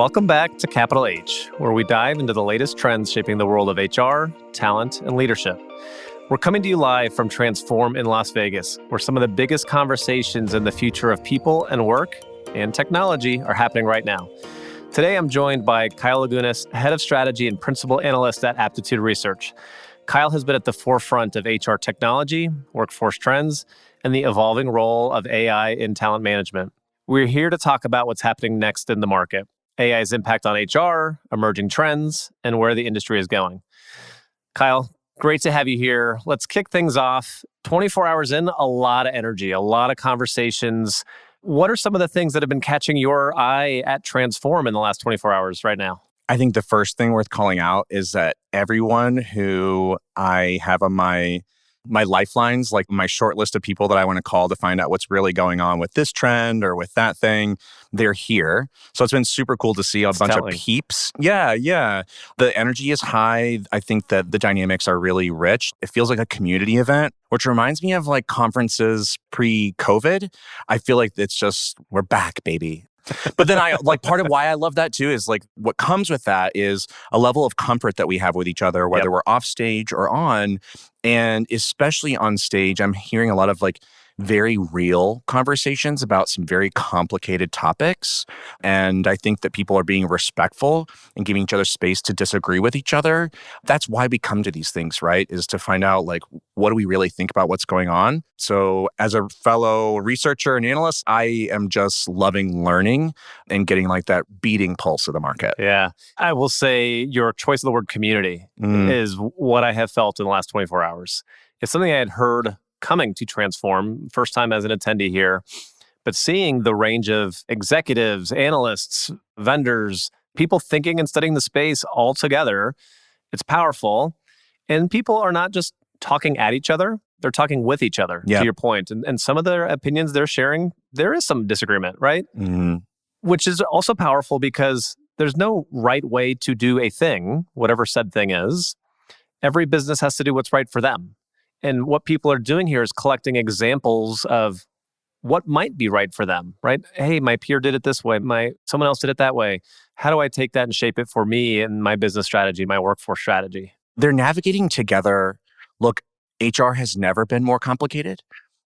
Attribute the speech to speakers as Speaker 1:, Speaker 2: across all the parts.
Speaker 1: Welcome back to Capital H, where we dive into the latest trends shaping the world of HR, talent, and leadership. We're coming to you live from Transform in Las Vegas, where some of the biggest conversations in the future of people and work and technology are happening right now. Today, I'm joined by Kyle Lagunas, Head of Strategy and Principal Analyst at Aptitude Research. Kyle has been at the forefront of HR technology, workforce trends, and the evolving role of AI in talent management. We're here to talk about what's happening next in the market, AI's impact on HR, emerging trends, and where the industry is going. Kyle, great to have you here. Let's kick things off. 24 hours in, a lot of energy, a lot of conversations. What are some of the things that have been catching your eye at Transform in the last 24 hours right now?
Speaker 2: I think the first thing worth calling out is that everyone who I have on my lifelines, like my short list of people that I want to call to find out what's really going on with this trend or with that thing, they're here. So it's been super cool to see a bunch of peeps. Yeah. The energy is high. I think that the dynamics are really rich. It feels like a community event, which reminds me of like conferences pre-COVID. I feel like it's just, we're back, baby. But then part of why I love that too is like what comes with that is a level of comfort that we have with each other, whether we're off stage or on. And especially on stage, I'm hearing a lot of like very real conversations about some very complicated topics. And I think that people are being respectful and giving each other space to disagree with each other. That's why we come to these things, right? Is to find out like, what do we really think about what's going on? So as a fellow researcher and analyst, I am just loving learning and getting like that beating pulse of the market.
Speaker 1: Yeah. I will say your choice of the word community is what I have felt in the last 24 hours. It's something I had heard coming to Transform, first time as an attendee here, but seeing the range of executives, analysts, vendors, people thinking and studying the space all together, it's powerful. And people are not just talking at each other, they're talking with each other, to your point. And some of their opinions they're sharing, there is some disagreement, right? Mm-hmm. Which is also powerful because there's no right way to do a thing, whatever said thing is. Every business has to do what's right for them. And what people are doing here is collecting examples of what might be right for them, right? Hey, my peer did it this way. Someone else did it that way. How do I take that and shape it for me and my business strategy, my workforce strategy?
Speaker 2: They're navigating together. Look, HR has never been more complicated.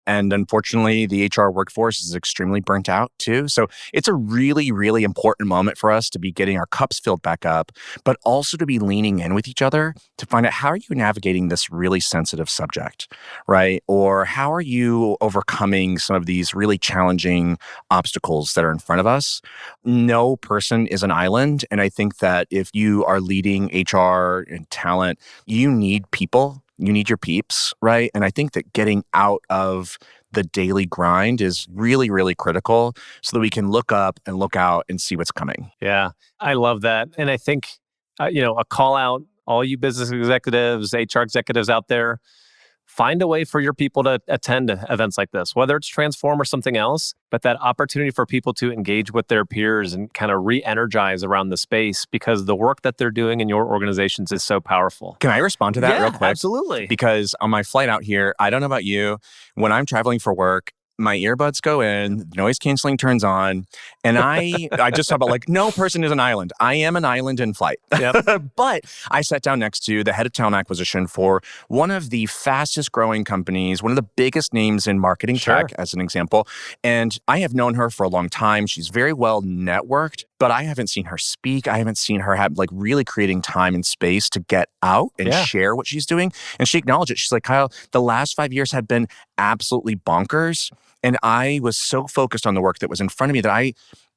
Speaker 2: And unfortunately, the HR workforce is extremely burnt out too. So it's a really, really important moment for us to be getting our cups filled back up, but also to be leaning in with each other to find out how are you navigating this really sensitive subject, right? Or how are you overcoming some of these really challenging obstacles that are in front of us? No person is an island. And I think that if you are leading HR and talent, you need people. You need your peeps, right? And I think that getting out of the daily grind is really, really critical so that we can look up and look out and see what's coming.
Speaker 1: Yeah, I love that. And I think, a call out, all you business executives, HR executives out there, find a way for your people to attend events like this, whether it's Transform or something else, but that opportunity for people to engage with their peers and kind of re-energize around the space because the work that they're doing in your organizations is so powerful.
Speaker 2: Can I respond to that real quick?
Speaker 1: Absolutely.
Speaker 2: Because on my flight out here, I don't know about you, when I'm traveling for work, my earbuds go in, noise canceling turns on, and I just thought about like, no person is an island. I am an island in flight. Yep. But I sat down next to the head of talent acquisition for one of the fastest growing companies, one of the biggest names in marketing tech, as an example. And I have known her for a long time. She's very well networked, but I haven't seen her speak. I haven't seen her have like really creating time and space to get out and share what she's doing. And she acknowledged it. She's like, Kyle, the last 5 years have been absolutely bonkers. And I was so focused on the work that was in front of me that I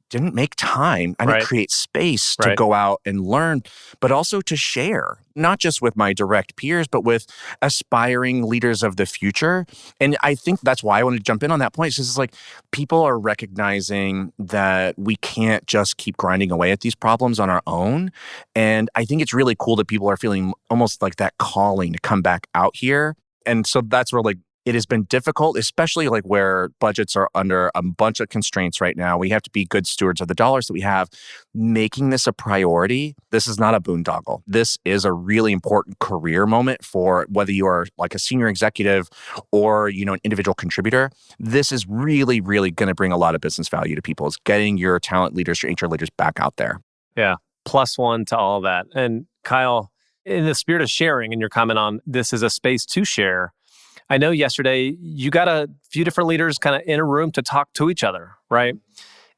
Speaker 2: didn't make time. I didn't create space to go out and learn, but also to share, not just with my direct peers, but with aspiring leaders of the future. And I think that's why I wanted to jump in on that point. It's like people are recognizing that we can't just keep grinding away at these problems on our own. And I think it's really cool that people are feeling almost like that calling to come back out here. And so that's where like, it has been difficult, especially like where budgets are under a bunch of constraints right now. We have to be good stewards of the dollars that we have. Making this a priority, this is not a boondoggle. This is a really important career moment for whether you are like a senior executive or, an individual contributor. This is really, really going to bring a lot of business value to people is getting your talent leaders, your HR leaders back out there.
Speaker 1: Yeah. Plus one to all of that. And Kyle, in the spirit of sharing and your comment on this is a space to share, I know yesterday you got a few different leaders kind of in a room to talk to each other, right?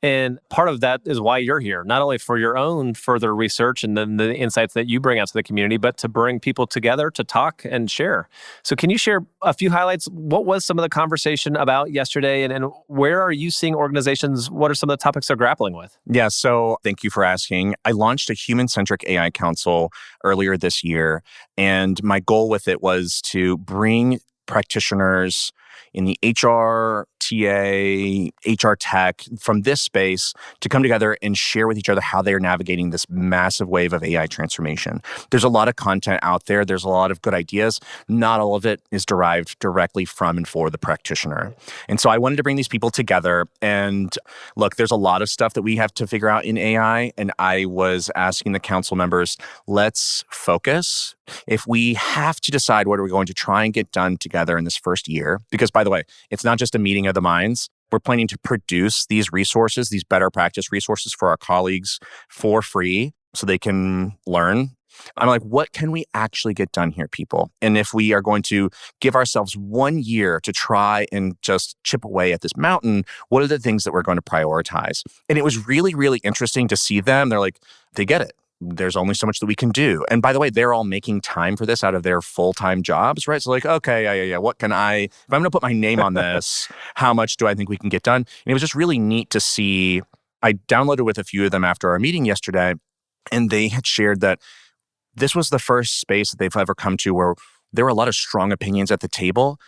Speaker 1: And part of that is why you're here, not only for your own further research and then the insights that you bring out to the community, but to bring people together to talk and share. So can you share a few highlights? What was some of the conversation about yesterday, and where are you seeing organizations? What are some of the topics they're grappling with?
Speaker 2: Yeah, so thank you for asking. I launched a human-centric AI council earlier this year, and my goal with it was to bring practitioners in the HR, TA, HR tech from this space to come together and share with each other how they are navigating this massive wave of AI transformation. There's a lot of content out there. There's a lot of good ideas. Not all of it is derived directly from and for the practitioner. And so I wanted to bring these people together. And look, there's a lot of stuff that we have to figure out in AI. And I was asking the council members, let's focus. If we have to decide what are we going to try and get done together in this first year, because by the way, it's not just a meeting of the minds. We're planning to produce these resources, these better practice resources for our colleagues for free so they can learn. I'm like, what can we actually get done here, people? And if we are going to give ourselves 1 year to try and just chip away at this mountain, what are the things that we're going to prioritize? And it was really, really interesting to see them. They're like, they get it. There's only so much that we can do. And by the way, they're all making time for this out of their full-time jobs, right? So like, okay, yeah. What can if I'm going to put my name on this, how much do I think we can get done? And it was just really neat to see. I downloaded with a few of them after our meeting yesterday, and they had shared that this was the first space that they've ever come to where there were a lot of strong opinions at the table.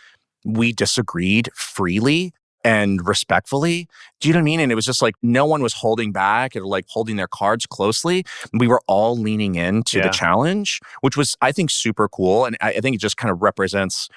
Speaker 2: We disagreed freely and respectfully. Do you know what I mean? And it was just like no one was holding back or like holding their cards closely. We were all leaning into the challenge, which was, I think, super cool. And I think it just kind of represents,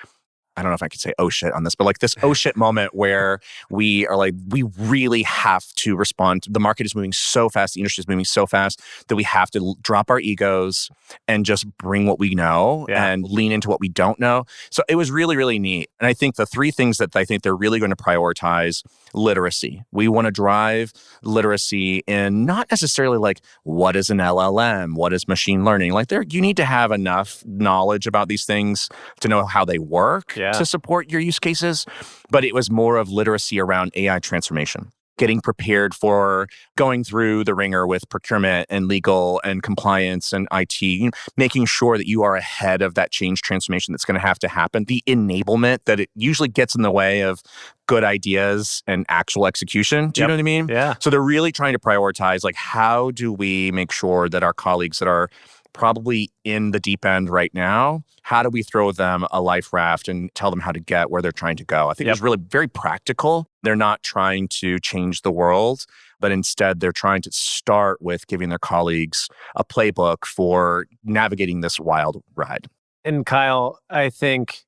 Speaker 2: I don't know if I could say oh shit on this, but like this oh shit moment where we are like, we really have to respond. The market is moving so fast, the industry is moving so fast that we have to drop our egos and just bring what we know and lean into what we don't know. So it was really, really neat. And I think the three things that I think they're really going to prioritize: literacy. We want to drive literacy in not necessarily like, what is an LLM? What is machine learning? Like you need to have enough knowledge about these things to know how they work. To support your use cases, but it was more of literacy around AI transformation, getting prepared for going through the ringer with procurement and legal and compliance and IT, making sure that you are ahead of that change transformation that's going to have to happen. The enablement that it usually gets in the way of good ideas and actual execution. Do you know what I mean?
Speaker 1: Yeah.
Speaker 2: So they're really trying to prioritize, like, how do we make sure that our colleagues that are probably in the deep end right now, how do we throw them a life raft and tell them how to get where they're trying to go? I think it's really very practical. They're not trying to change the world, but instead they're trying to start with giving their colleagues a playbook for navigating this wild ride.
Speaker 1: And Kyle, I think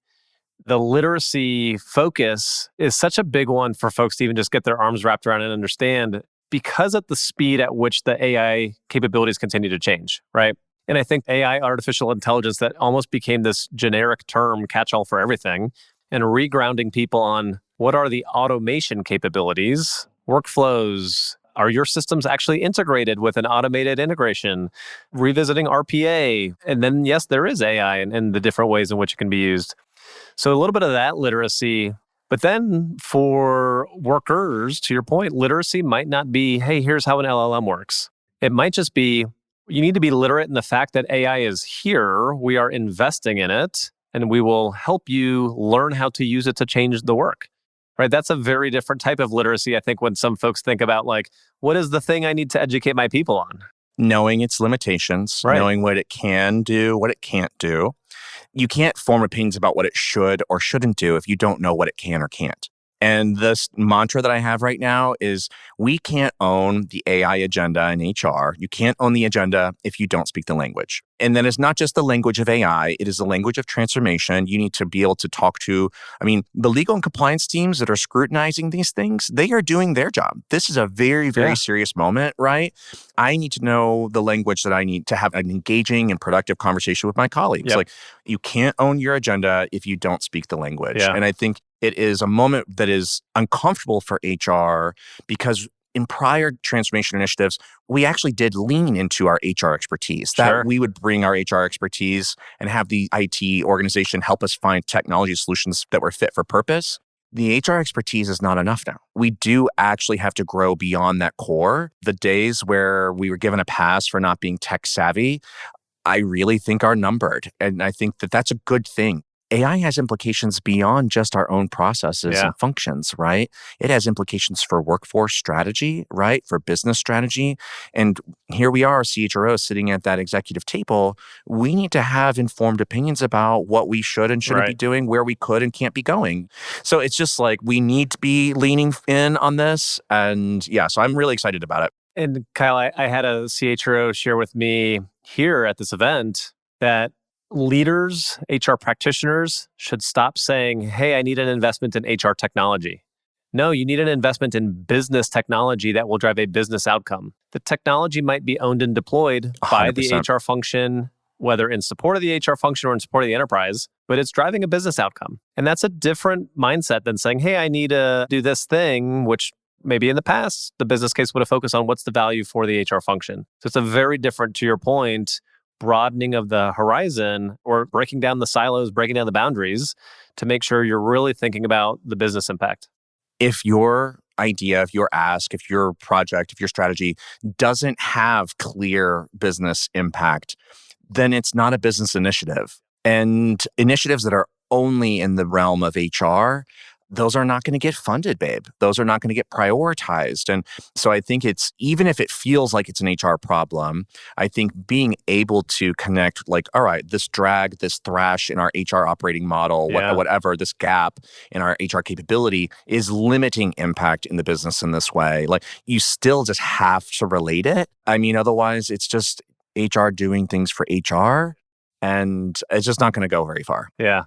Speaker 1: the literacy focus is such a big one for folks to even just get their arms wrapped around and understand, because of the speed at which the AI capabilities continue to change, right? And I think AI, artificial intelligence, that almost became this generic term catch-all for everything, and regrounding people on what are the automation capabilities, workflows. Are your systems actually integrated with an automated integration? Revisiting RPA. And then, yes, there is AI and the different ways in which it can be used. So a little bit of that literacy. But then for workers, to your point, literacy might not be, hey, here's how an LLM works. It might just be, you need to be literate in the fact that AI is here. We are investing in it, and we will help you learn how to use it to change the work. Right? That's a very different type of literacy, I think, when some folks think about like, what is the thing I need to educate my people on?
Speaker 2: Knowing its limitations, knowing what it can do, what it can't do. You can't form opinions about what it should or shouldn't do if you don't know what it can or can't. And this mantra that I have right now is, we can't own the AI agenda in HR. You can't own the agenda if you don't speak the language. And then it's not just the language of AI, it is the language of transformation. You need to be able to talk to, the legal and compliance teams that are scrutinizing these things, they are doing their job. This is a very, very serious moment, right? I need to know the language that I need to have an engaging and productive conversation with my colleagues. Like, you can't own your agenda if you don't speak the language. And I think it is a moment that is uncomfortable for HR because in prior transformation initiatives, we actually did lean into our HR expertise.
Speaker 1: Sure.
Speaker 2: That we would bring our HR expertise and have the IT organization help us find technology solutions that were fit for purpose. The HR expertise is not enough now. We do actually have to grow beyond that core. The days where we were given a pass for not being tech savvy, I really think are numbered. And I think that that's a good thing. AI has implications beyond just our own processes and functions, right? It has implications for workforce strategy, right? For business strategy. And here we are, CHROs sitting at that executive table. We need to have informed opinions about what we should and shouldn't be doing, where we could and can't be going. So it's just like we need to be leaning in on this. And so I'm really excited about it.
Speaker 1: And Kyle, I had a CHRO share with me here at this event that leaders, HR practitioners should stop saying, hey, I need an investment in HR technology. No, you need an investment in business technology that will drive a business outcome. The technology might be owned and deployed 100%. By the HR function, whether in support of the HR function or in support of the enterprise, but it's driving a business outcome. And that's a different mindset than saying, hey, I need to do this thing, which maybe in the past, the business case would have focused on what's the value for the HR function. So it's a very different, to your point, broadening of the horizon or breaking down the silos, breaking down the boundaries to make sure you're really thinking about the business impact.
Speaker 2: If your idea, if your ask, if your project, if your strategy doesn't have clear business impact, then it's not a business initiative. And initiatives that are only in the realm of HR, those are not going to get funded, babe. Those are not going to get prioritized. And so I think it's, even if it feels like it's an HR problem, I think being able to connect like, all right, this drag, this thrash in our HR operating model, whatever, this gap in our HR capability is limiting impact in the business in this way. Like you still just have to relate it. I mean, otherwise it's just HR doing things for HR and it's just not going to go very far.
Speaker 1: Yeah.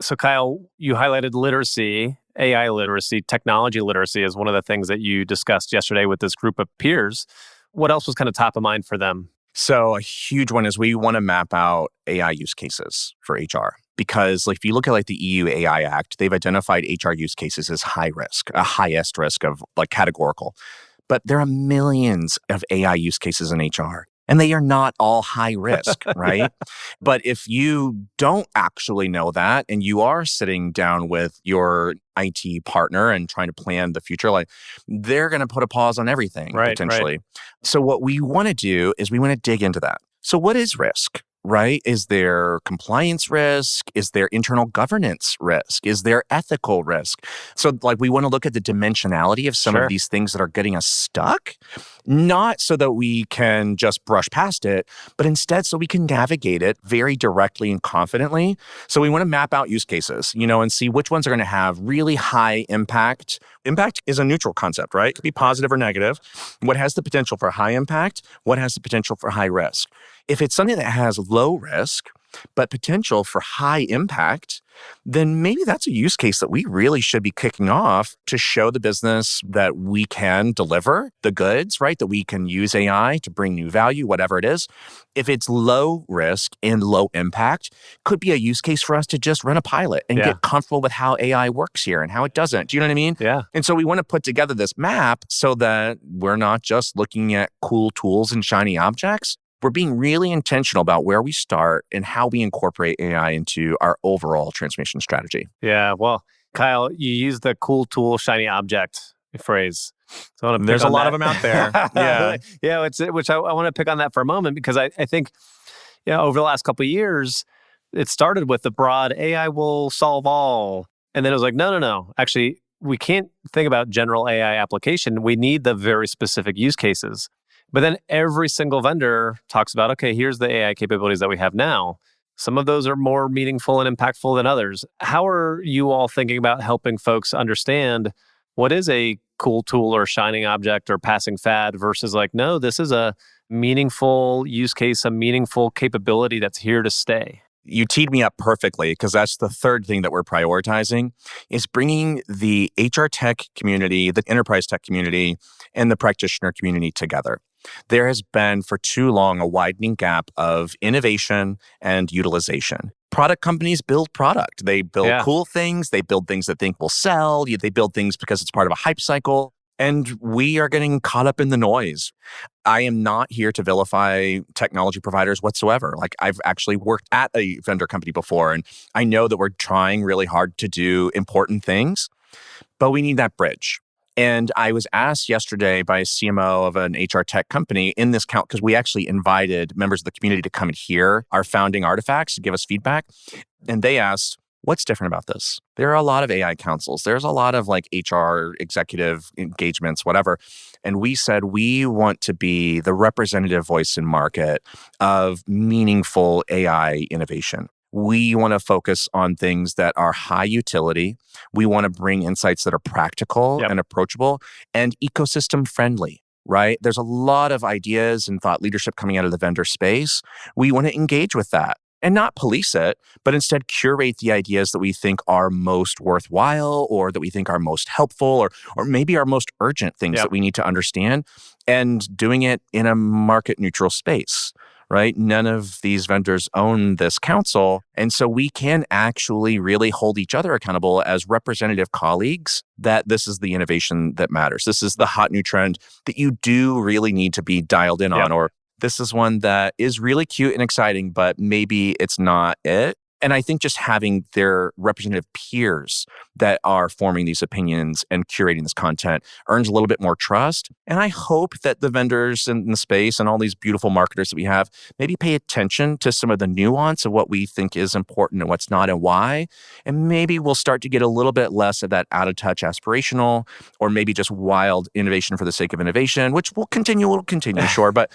Speaker 1: So Kyle, you highlighted literacy, AI literacy, technology literacy as one of the things that you discussed yesterday with this group of peers. What else was kind of top of mind for them?
Speaker 2: So a huge one is we want to map out AI use cases for HR. Because like, if you look at like the EU AI Act, they've identified HR use cases as high risk, a highest risk of like categorical. But there are millions of AI use cases in HR. And they are not all high risk, right? But if you don't actually know that and you are sitting down with your IT partner and trying to plan the future, like they're going to put a pause on everything potentially. Right. So what we want to do is we want to dig into that. So what is risk? Right? Is there compliance risk? Is there internal governance risk? Is there ethical risk? So like we want to look at the dimensionality of some of these things that are getting us stuck, not so that we can just brush past it, but instead so we can navigate it very directly and confidently. So we want to map out use cases, and see which ones are going to have really high impact. Impact is a neutral concept, right? It could be positive or negative. What has the potential for high impact? What has the potential for high risk? If it's something that has low risk, but potential for high impact, then maybe that's a use case that we really should be kicking off to show the business that we can deliver the goods, right? That we can use AI to bring new value, whatever it is. If it's low risk and low impact, could be a use case for us to just run a pilot and get comfortable with how AI works here and how it doesn't. Do you know what I mean?
Speaker 1: Yeah.
Speaker 2: And so we want to put together this map so that we're not just looking at cool tools and shiny objects. We're being really intentional about where we start and how we incorporate AI into our overall transformation strategy.
Speaker 1: Yeah, well, Kyle, you use the cool tool, shiny object phrase. So
Speaker 2: there's a lot of them out there.
Speaker 1: Which I want to pick on that for a moment because I think, over the last couple of years, it started with the broad AI will solve all. And then it was like, no. Actually, we can't think about general AI application. We need the very specific use cases. But then every single vendor talks about, okay, here's the AI capabilities that we have now. Some of those are more meaningful and impactful than others. How are you all thinking about helping folks understand what is a cool tool or shining object or passing fad versus like, no, this is a meaningful use case, a meaningful capability that's here to stay?
Speaker 2: You teed me up perfectly because that's the third thing that we're prioritizing is bringing the HR tech community, the enterprise tech community, and the practitioner community together. There has been for too long a widening gap of innovation and utilization. Product companies build product. They build cool things. They build things that think will sell. They build things because it's part of a hype cycle. And we are getting caught up in the noise. I am not here to vilify technology providers whatsoever. Like, I've actually worked at a vendor company before, and I know that we're trying really hard to do important things, but we need that bridge. And I was asked yesterday by a CMO of an HR tech company in this count, because we actually invited members of the community to come and hear our founding artifacts to give us feedback. And they asked, what's different about this? There are a lot of AI councils. There's a lot of like HR executive engagements, whatever. And we said, we want to be the representative voice in market of meaningful AI innovation. We want to focus on things that are high utility. We want to bring insights that are practical and approachable and ecosystem friendly, right? There's a lot of ideas and thought leadership coming out of the vendor space. We want to engage with that and not police it, but instead curate the ideas that we think are most worthwhile or that we think are most helpful or maybe are most urgent things that we need to understand, and doing it in a market neutral space. Right? None of these vendors own this council. And so we can actually really hold each other accountable as representative colleagues that this is the innovation that matters. This is the hot new trend that you do really need to be dialed in on, or this is one that is really cute and exciting, but maybe it's not it. And I think just having their representative peers that are forming these opinions and curating this content earns a little bit more trust. And I hope that the vendors in the space and all these beautiful marketers that we have maybe pay attention to some of the nuance of what we think is important and what's not and why. And maybe we'll start to get a little bit less of that out of touch aspirational or maybe just wild innovation for the sake of innovation, which will continue, sure. But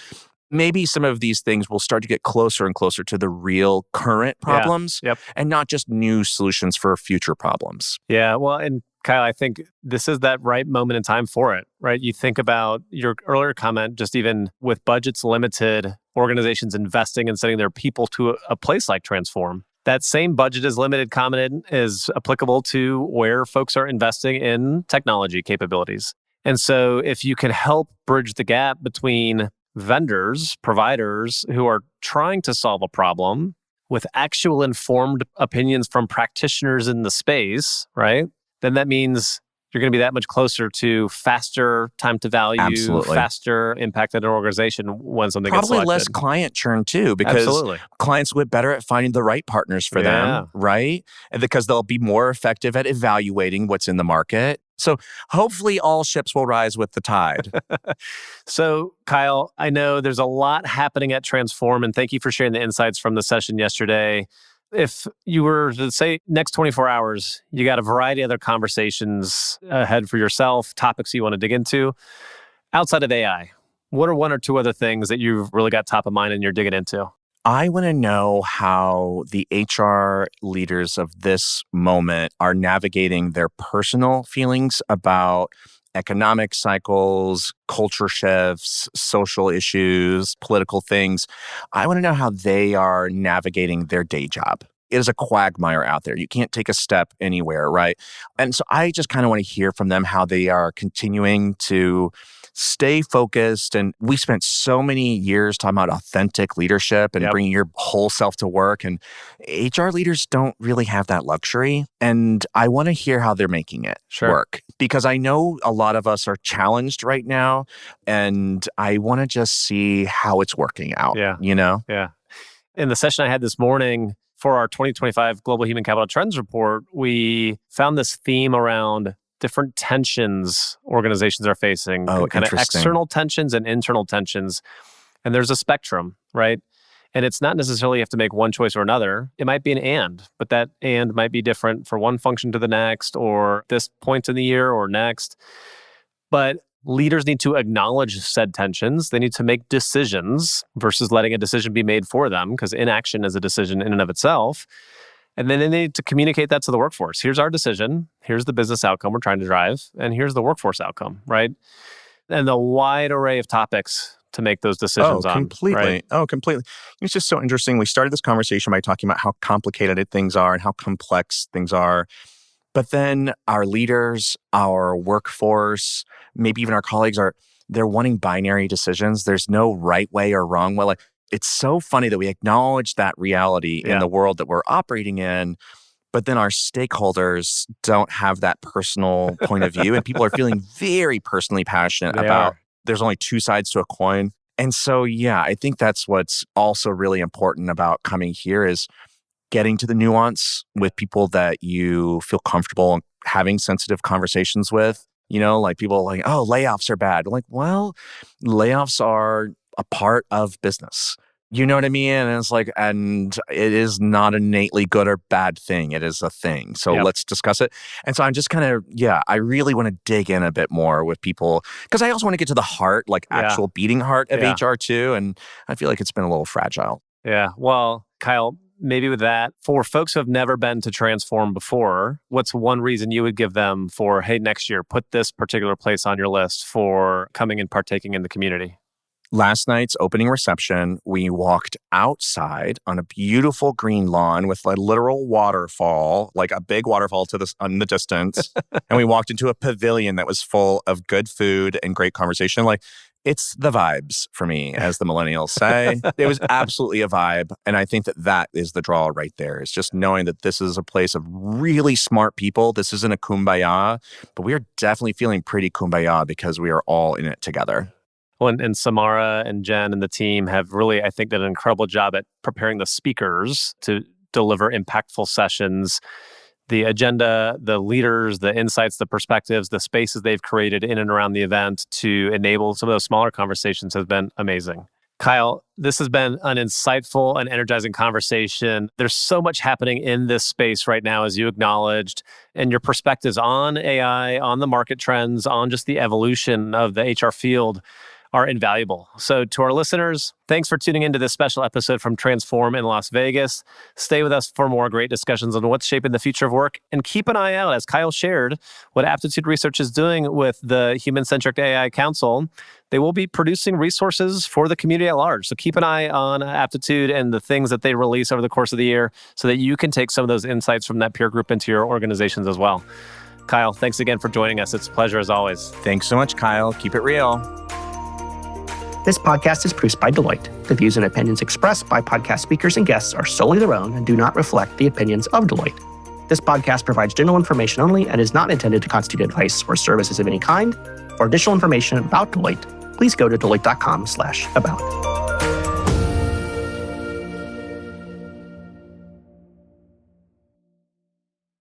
Speaker 2: maybe some of these things will start to get closer and closer to the real current problems and not just new solutions for future problems.
Speaker 1: Yeah. Well, and Kyle, I think this is that right moment in time for it, right? You think about your earlier comment, just even with budgets limited, organizations investing and sending their people to a place like Transform. That same budget is limited comment is applicable to where folks are investing in technology capabilities. And so if you can help bridge the gap between vendors, providers who are trying to solve a problem with actual informed opinions from practitioners in the space, right? Then that means you're going to be that much closer to faster time to value, faster impact at an organization when something gets selected.
Speaker 2: Probably less client churn too, because clients will get better at finding the right partners for them, right? And because they'll be more effective at evaluating what's in the market. So hopefully all ships will rise with the tide.
Speaker 1: So Kyle, I know there's a lot happening at Transform, and thank you for sharing the insights from the session yesterday. If you were to say next 24 hours, you got a variety of other conversations ahead for yourself, topics you want to dig into. Outside of AI, what are one or two other things that you've really got top of mind and you're digging into?
Speaker 2: I want to know how the HR leaders of this moment are navigating their personal feelings about economic cycles, culture shifts, social issues, political things. I want to know how they are navigating their day job. It is a quagmire out there. You can't take a step anywhere, right? And so I just kind of want to hear from them how they are continuing to stay focused. And we spent so many years talking about authentic leadership and bringing your whole self to work. And HR leaders don't really have that luxury. And I want to hear how they're making it work, because I know a lot of us are challenged right now. And I want to just see how it's working out, you know?
Speaker 1: Yeah. In the session I had this morning for our 2025 Global Human Capital Trends Report, we found this theme around different tensions organizations are facing, kind of external tensions and internal tensions. And there's a spectrum, right? And it's not necessarily you have to make one choice or another. It might be an and, but that and might be different for one function to the next, or this point in the year or next. But leaders need to acknowledge said tensions. They need to make decisions versus letting a decision be made for them, because inaction is a decision in and of itself. And then they need to communicate that to the workforce. Here's our decision. Here's the business outcome we're trying to drive. And here's the workforce outcome, right? And the wide array of topics to make those decisions on.
Speaker 2: Completely.
Speaker 1: Right?
Speaker 2: Oh, completely. It's just so interesting. We started this conversation by talking about how complicated things are and how complex things are. But then our leaders, our workforce, maybe even our colleagues they're wanting binary decisions. There's no right way or wrong way. It's so funny that we acknowledge that reality in the world that we're operating in, But then our stakeholders don't have that personal point of view, and people are feeling very personally passionate about there's only two sides to a coin. And so, yeah, I think that's what's also really important about coming here is getting to the nuance with people that you feel comfortable having sensitive conversations with. Like people are like, oh, layoffs are bad. I'm like, well, layoffs are a part of business. You know what I mean? And it's like, and it is not an innately good or bad thing. It is a thing. So let's discuss it. And so I'm just kind of, I really want to dig in a bit more with people because I also want to get to the heart, like actual beating heart of HR too. And I feel like it's been a little fragile.
Speaker 1: Yeah. Well, Kyle, maybe with that, for folks who have never been to Transform before, what's one reason you would give them for, hey, next year, put this particular place on your list for coming and partaking in the community?
Speaker 2: Last night's opening reception, we walked outside on a beautiful green lawn with a literal waterfall, like a big waterfall in the distance. And we walked into a pavilion that was full of good food and great conversation. Like, it's the vibes for me, as the millennials say. It was absolutely a vibe. And I think that is the draw right there. It's just knowing that this is a place of really smart people. This isn't a kumbaya, but we are definitely feeling pretty kumbaya because we are all in it together.
Speaker 1: Well, and Samara and Jen and the team have really, I think, done an incredible job at preparing the speakers to deliver impactful sessions. The agenda, the leaders, the insights, the perspectives, the spaces they've created in and around the event to enable some of those smaller conversations has been amazing. Kyle, this has been an insightful and energizing conversation. There's so much happening in this space right now, as you acknowledged, and your perspectives on AI, on the market trends, on just the evolution of the HR field are invaluable. So to our listeners, thanks for tuning into this special episode from Transform in Las Vegas. Stay with us for more great discussions on what's shaping the future of work, and keep an eye out, as Kyle shared, what Aptitude Research is doing with the Human-Centric AI Council. They will be producing resources for the community at large. So keep an eye on Aptitude and the things that they release over the course of the year so that you can take some of those insights from that peer group into your organizations as well. Kyle, thanks again for joining us. It's a pleasure as always.
Speaker 2: Thanks so much, Kyle. Keep it real.
Speaker 3: This podcast is produced by Deloitte. The views and opinions expressed by podcast speakers and guests are solely their own and do not reflect the opinions of Deloitte. This podcast provides general information only and is not intended to constitute advice or services of any kind. For additional information about Deloitte, please go to deloitte.com/about.